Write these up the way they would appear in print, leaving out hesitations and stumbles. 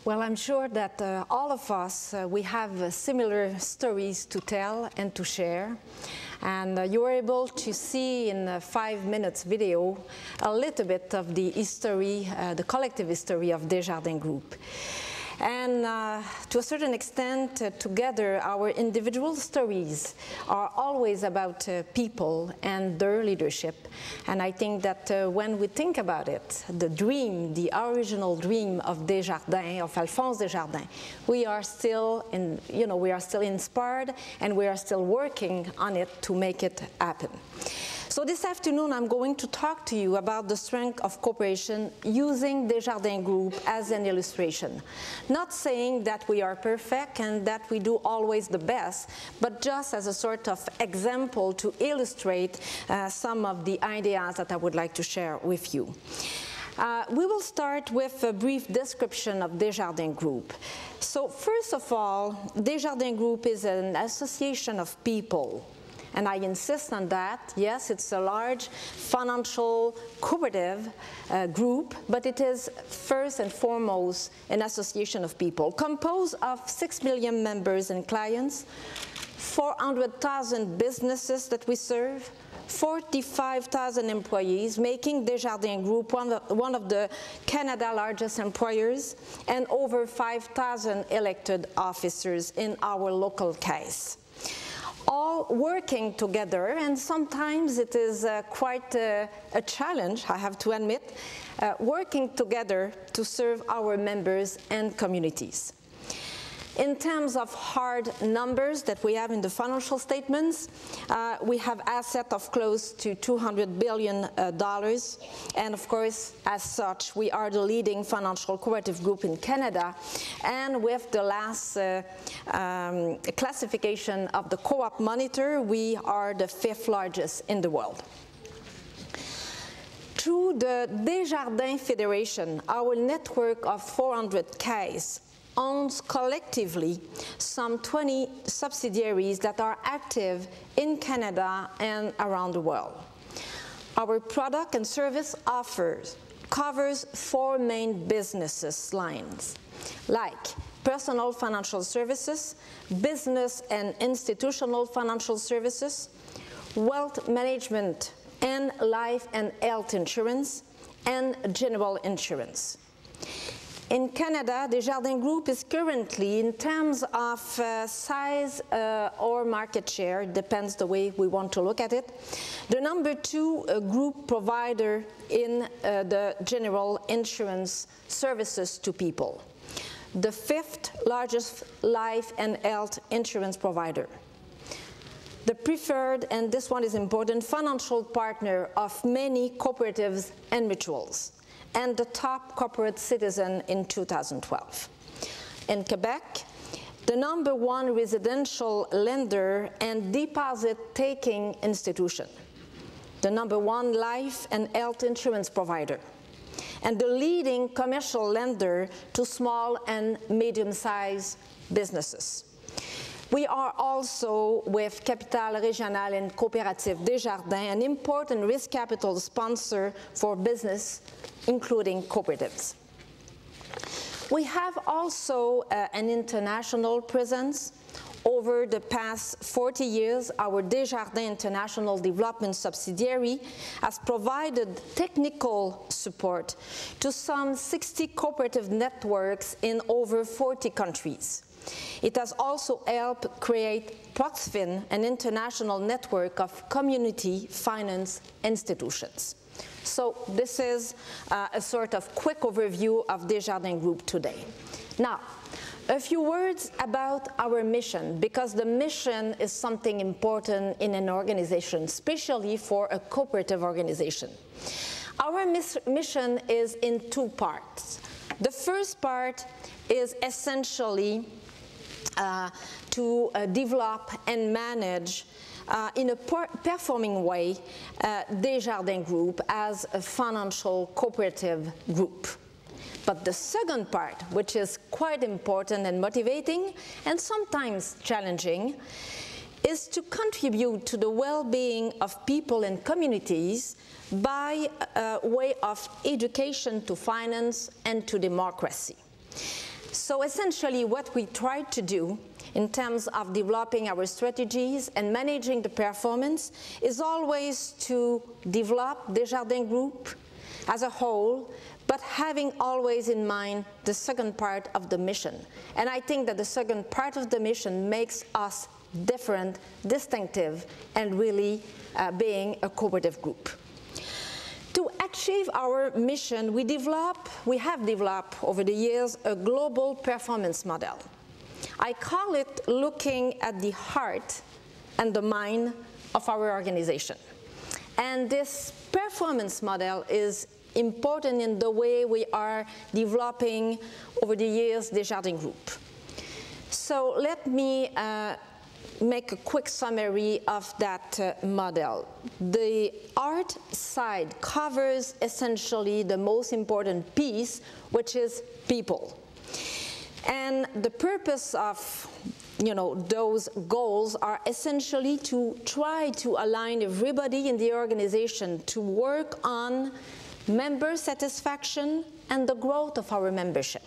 Well, I'm sure that all of us, we have similar stories to tell and to share. And you were able to see in a 5 minutes video a little bit of the history, the collective history of Desjardins Group. And to a certain extent, together, our individual stories are always about people and their leadership. And I think that when we think about it, the dream, the original dream of Desjardins, of Alphonse Desjardins, we are still we are still inspired and we are still working on it to make it happen. So this afternoon, I'm going to talk to you about the strength of cooperation using Desjardins Group as an illustration. Not saying that we are perfect and that we do always the best, but just as a sort of example to illustrate some of the ideas that I would like to share with you. We will start with a brief description of Desjardins Group. So first of all, Desjardins Group is an association of people. And I insist on that. Yes, it's a large financial cooperative group, but it is first and foremost an association of people composed of 6 million members and clients, 400,000 businesses that we serve, 45,000 employees, making Desjardins Group one of the Canada's largest employers, and over 5,000 elected officers in our local case. All working together, and sometimes it is quite a challenge, I have to admit, working together to serve our members and communities. In terms of hard numbers that we have in the financial statements, we have assets of close to $200 billion, and of course, as such, we are the leading financial cooperative group in Canada, and with the last classification of the Co-op Monitor, we are the 5th largest in the world. Through the Desjardins Federation, our network of 400 Ks owns collectively some 20 subsidiaries that are active in Canada and around the world. Our product and service offers covers 4 main business lines, like personal financial services, business and institutional financial services, wealth management, and life and health insurance, and general insurance. In Canada, Desjardins Group is currently, in terms of size or market share, depends the way we want to look at it, the #2 group provider in the general insurance services to people, the 5th largest life and health insurance provider, the preferred, and this one is important, financial partner of many cooperatives and mutuals, and the top corporate citizen in 2012. In Quebec, the #1 residential lender and deposit-taking institution, the #1 life and health insurance provider, and the leading commercial lender to small and medium-sized businesses. We are also, with Capital Régional and Co-operative Desjardins, an important risk capital sponsor for business, including cooperatives. We have also an international presence. Over the past 40 years, our Desjardins International Development subsidiary has provided technical support to some 60 cooperative networks in over 40 countries. It has also helped create Proxfin, an international network of community finance institutions. So this is a sort of quick overview of Desjardins Group today. Now, a few words about our mission, because the mission is something important in an organization, especially for a cooperative organization. Our mission is in 2 parts. The first part is essentially to develop and manage in a performing way Desjardins Group as a financial cooperative group. But the second part, which is quite important and motivating and sometimes challenging, is to contribute to the well-being of people and communities by way of education to finance and to democracy. So essentially what we try to do in terms of developing our strategies and managing the performance is always to develop Desjardins Group as a whole, but having always in mind the second part of the mission. And I think that the second part of the mission makes us different, distinctive, and really being a cooperative group. To achieve our mission, we have developed over the years a global performance model. I call it looking at the heart and the mind of our organization. And this performance model is important in the way we are developing over the years Desjardins Group. So let me make a quick summary of that model. The art side covers essentially the most important piece, which is people. And the purpose of those goals are essentially to try to align everybody in the organization to work on member satisfaction and the growth of our membership.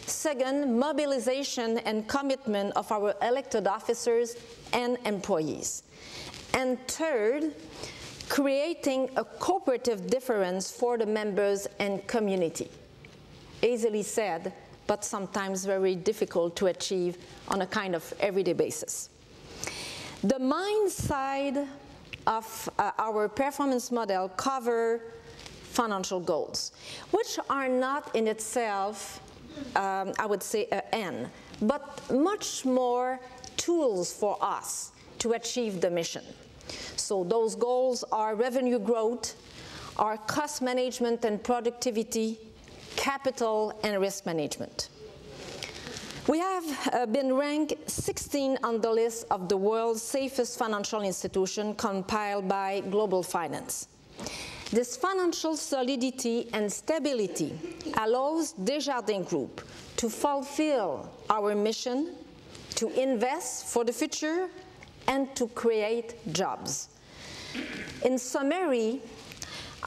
Second, mobilization and commitment of our elected officers and employees. And third, creating a cooperative difference for the members and community. Easily said, but sometimes very difficult to achieve on a kind of everyday basis. The mind side of our performance model cover financial goals, which are not in itself I would say an end, but much more tools for us to achieve the mission. So those goals are revenue growth, are cost management and productivity, capital and risk management. We have been ranked 16 on the list of the world's safest financial institutions compiled by Global Finance. This financial solidity and stability allows Desjardins Group to fulfill our mission, to invest for the future, and to create jobs. In summary,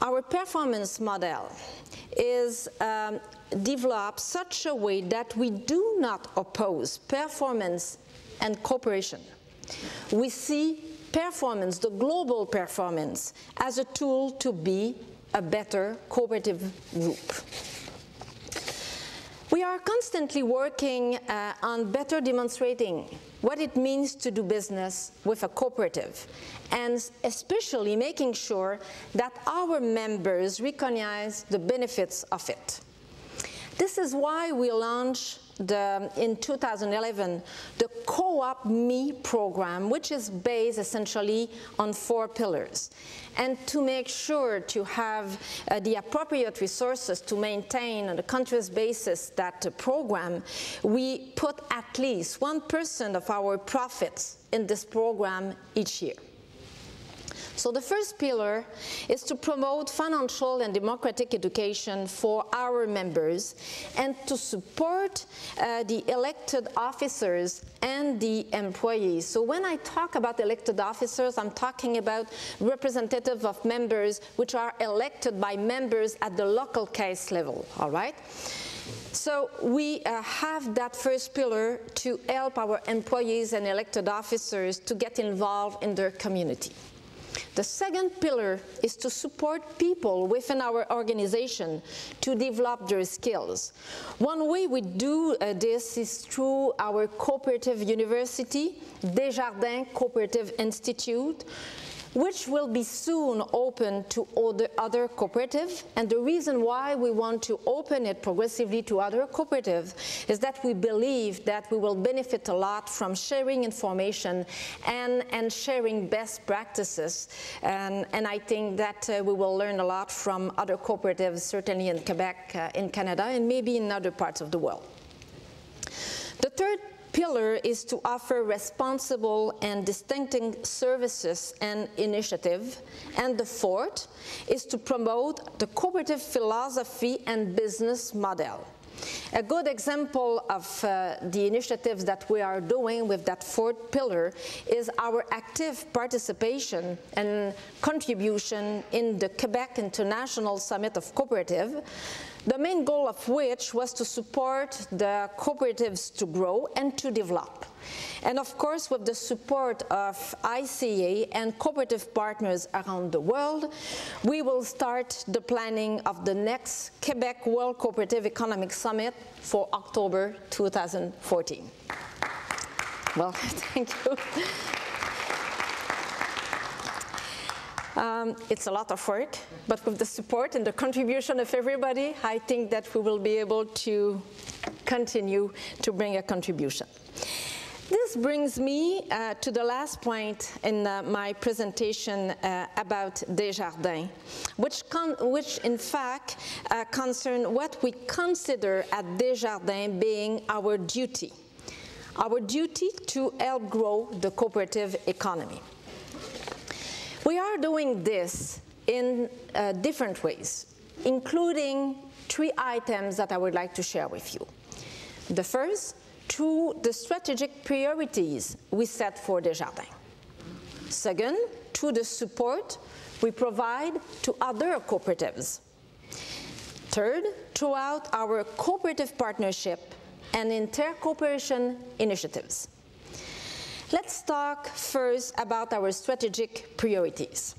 our performance model is developed such a way that we do not oppose performance and cooperation. We see performance, the global performance, as a tool to be a better cooperative group. We are constantly working on better demonstrating what it means to do business with a cooperative, and especially making sure that our members recognize the benefits of it. This is why we launched in 2011 the Co-op Me program, which is based essentially on 4 pillars. And to make sure to have the appropriate resources to maintain on a country's basis that program, we put at least 1% of our profits in this program each year. So the first pillar is to promote financial and democratic education for our members and to support the elected officers and the employees. So when I talk about elected officers, I'm talking about representatives of members which are elected by members at the local case level, all right? So we have that first pillar to help our employees and elected officers to get involved in their community. The second pillar is to support people within our organization to develop their skills. One way we do this is through our cooperative university, Desjardins Cooperative Institute, which will be soon open to other cooperatives. And the reason why we want to open it progressively to other cooperatives is that we believe that we will benefit a lot from sharing information and sharing best practices. And I think that we will learn a lot from other cooperatives, certainly in Quebec, in Canada, and maybe in other parts of the world. The third pillar is to offer responsible and distinctive services and initiative. And the fourth is to promote the cooperative philosophy and business model. A good example of the initiatives that we are doing with that fourth pillar is our active participation and contribution in the Quebec International Summit of Cooperative, the main goal of which was to support the cooperatives to grow and to develop. And of course, with the support of ICA and cooperative partners around the world, we will start the planning of the next Quebec World Cooperative Economic Summit for October 2014. Well, thank you. It's a lot of work, but with the support and the contribution of everybody, I think that we will be able to continue to bring a contribution. This brings me to the last point in my presentation about Desjardins, which in fact concern what we consider at Desjardins being our duty to help grow the cooperative economy. We are doing this in different ways, including 3 items that I would like to share with you. The first, through the strategic priorities we set for Desjardins. Second, through the support we provide to other cooperatives. Third, throughout our cooperative partnership and inter-cooperation initiatives. Let's talk first about our strategic priorities.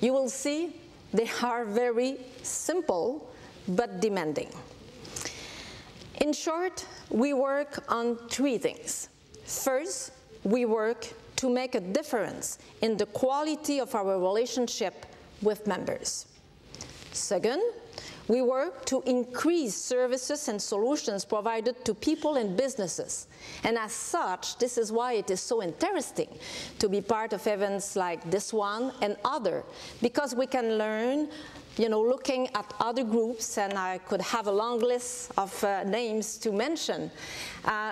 You will see they are very simple but demanding. In short, we work on 3 things. First, we work to make a difference in the quality of our relationship with members. Second, we work to increase services and solutions provided to people and businesses. And as such, this is why it is so interesting to be part of events like this one and other, because we can learn, looking at other groups, and I could have a long list of names to mention,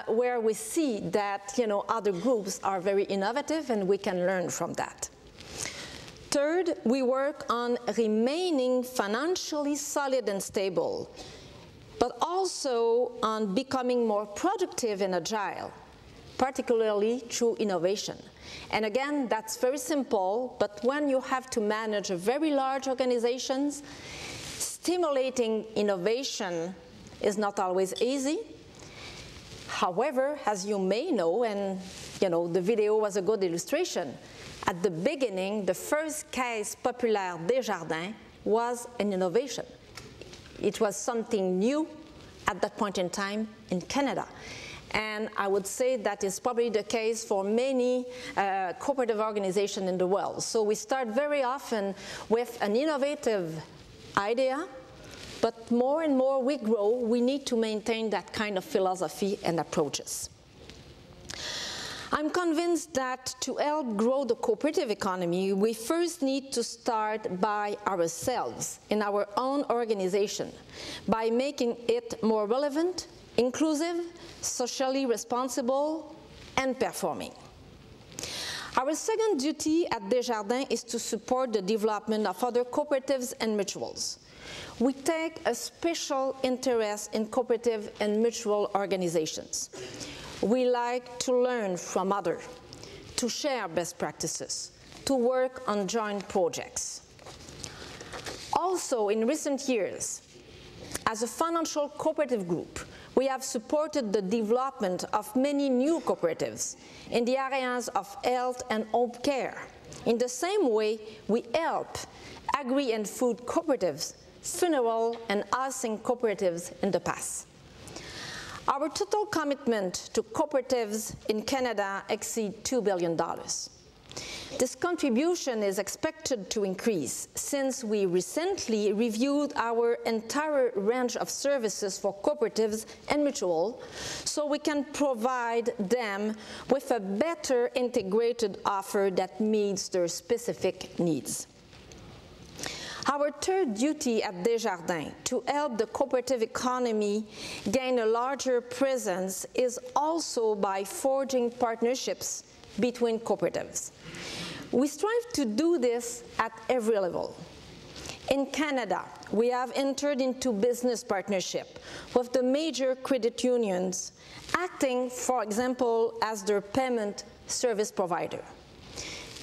where we see that, other groups are very innovative and we can learn from that. Third, we work on remaining financially solid and stable, but also on becoming more productive and agile, particularly through innovation. And again, that's very simple, but when you have to manage a very large organizations, stimulating innovation is not always easy. However, as you may know, and the video was a good illustration, at the beginning, the first Caisse Populaire Desjardins was an innovation. It was something new at that point in time in Canada. And I would say that is probably the case for many cooperative organizations in the world. So we start very often with an innovative idea, but more and more we grow, we need to maintain that kind of philosophy and approaches. I'm convinced that to help grow the cooperative economy, we first need to start by ourselves in our own organization, by making it more relevant, inclusive, socially responsible, and performing. Our second duty at Desjardins is to support the development of other cooperatives and mutuals. We take a special interest in cooperative and mutual organizations. We like to learn from others, to share best practices, to work on joint projects. Also, in recent years, as a financial cooperative group, we have supported the development of many new cooperatives in the areas of health and home care. In the same way, we help agri and food cooperatives, funeral and housing cooperatives in the past. Our total commitment to cooperatives in Canada exceeds $2 billion. This contribution is expected to increase since we recently reviewed our entire range of services for cooperatives and mutual, so we can provide them with a better integrated offer that meets their specific needs. Our third duty at Desjardins, to help the cooperative economy gain a larger presence, is also by forging partnerships between cooperatives. We strive to do this at every level. In Canada, we have entered into business partnership with the major credit unions, acting, for example, as their payment service provider.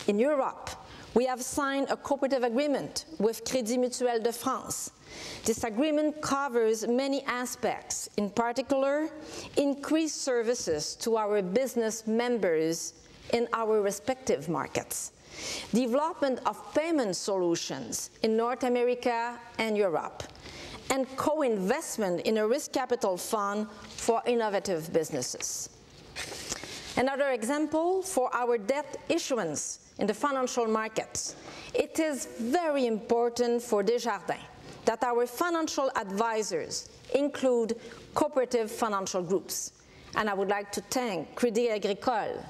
In Europe, We have signed a cooperative agreement with Crédit Mutuel de France. This agreement covers many aspects, in particular, increased services to our business members in our respective markets, development of payment solutions in North America and Europe, and co-investment in a risk capital fund for innovative businesses. Another example for our debt issuance in the financial markets. It is very important for Desjardins that our financial advisors include cooperative financial groups. And I would like to thank Crédit Agricole,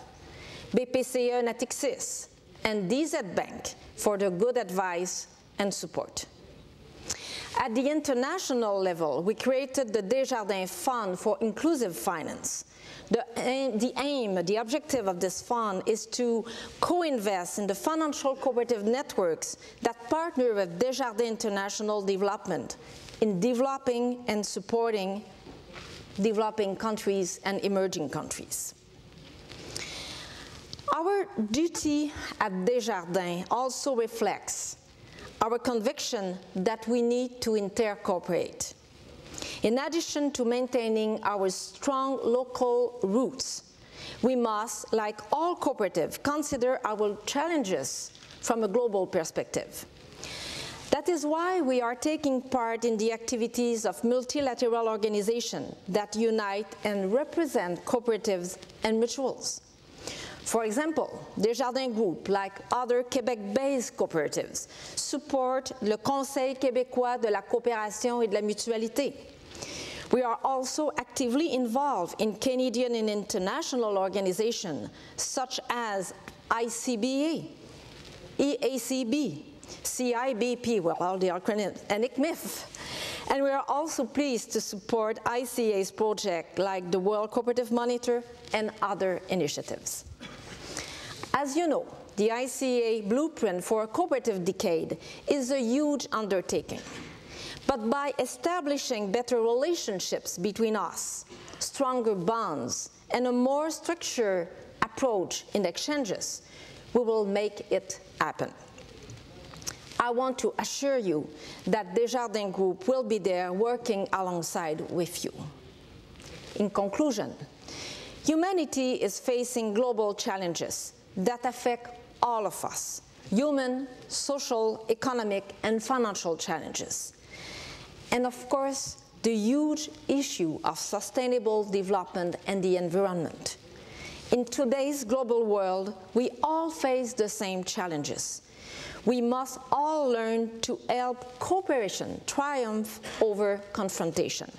BPCE Natixis, and DZ Bank for their good advice and support. At the international level, we created the Desjardins Fund for Inclusive Finance. The objective of this fund is to co-invest in the financial cooperative networks that partner with Desjardins International Development in developing and supporting developing countries and emerging countries. Our duty at Desjardins also reflects our conviction that we need to intercooperate. In addition to maintaining our strong local roots, we must, like all cooperatives, consider our challenges from a global perspective. That is why we are taking part in the activities of multilateral organizations that unite and represent cooperatives and mutuals. For example, Desjardins Group, like other Quebec-based cooperatives, support le Conseil québécois de la coopération et de la mutualité. We are also actively involved in Canadian and international organizations such as ICBA, EACB, CIBP, well, all the acronyms, and ICMIF. And we are also pleased to support ICA's project like the World Cooperative Monitor and other initiatives. As you know, the ICA Blueprint for a Cooperative Decade is a huge undertaking. But by establishing better relationships between us, stronger bonds, and a more structured approach in exchanges, we will make it happen. I want to assure you that Desjardins Group will be there working alongside with you. In conclusion, humanity is facing global challenges that affect all of us: human, social, economic, and financial challenges. And of course, the huge issue of sustainable development and the environment. In today's global world, we all face the same challenges. We must all learn to help cooperation triumph over confrontation.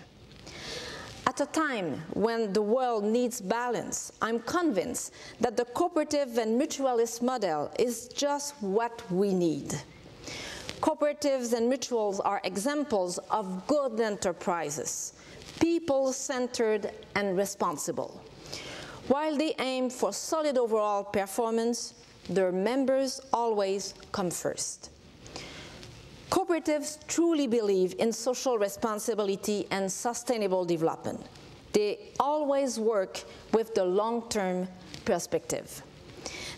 At a time when the world needs balance, I'm convinced that the cooperative and mutualist model is just what we need. Cooperatives and mutuals are examples of good enterprises, people-centered and responsible. While they aim for solid overall performance, their members always come first. Cooperatives truly believe in social responsibility and sustainable development. They always work with the long-term perspective.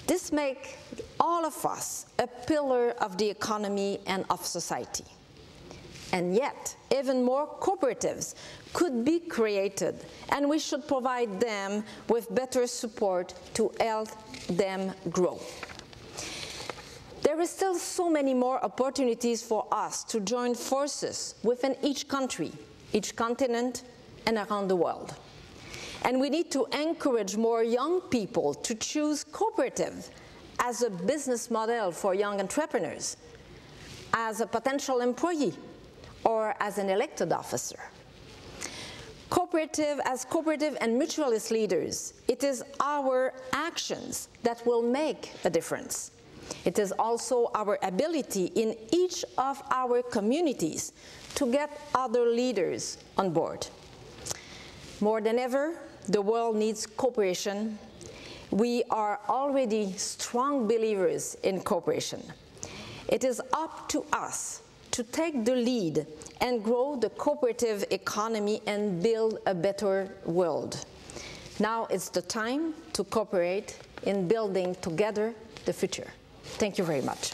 This makes all of us a pillar of the economy and of society. And yet, even more cooperatives could be created, and we should provide them with better support to help them grow. There is still so many more opportunities for us to join forces within each country, each continent, and around the world. And we need to encourage more young people to choose cooperative as a business model for young entrepreneurs, as a potential employee, or as an elected officer. As cooperative and mutualist leaders, it is our actions that will make a difference. It is also our ability in each of our communities to get other leaders on board. More than ever, the world needs cooperation. We are already strong believers in cooperation. It is up to us to take the lead and grow the cooperative economy and build a better world. Now it's the time to cooperate in building together the future. Thank you very much.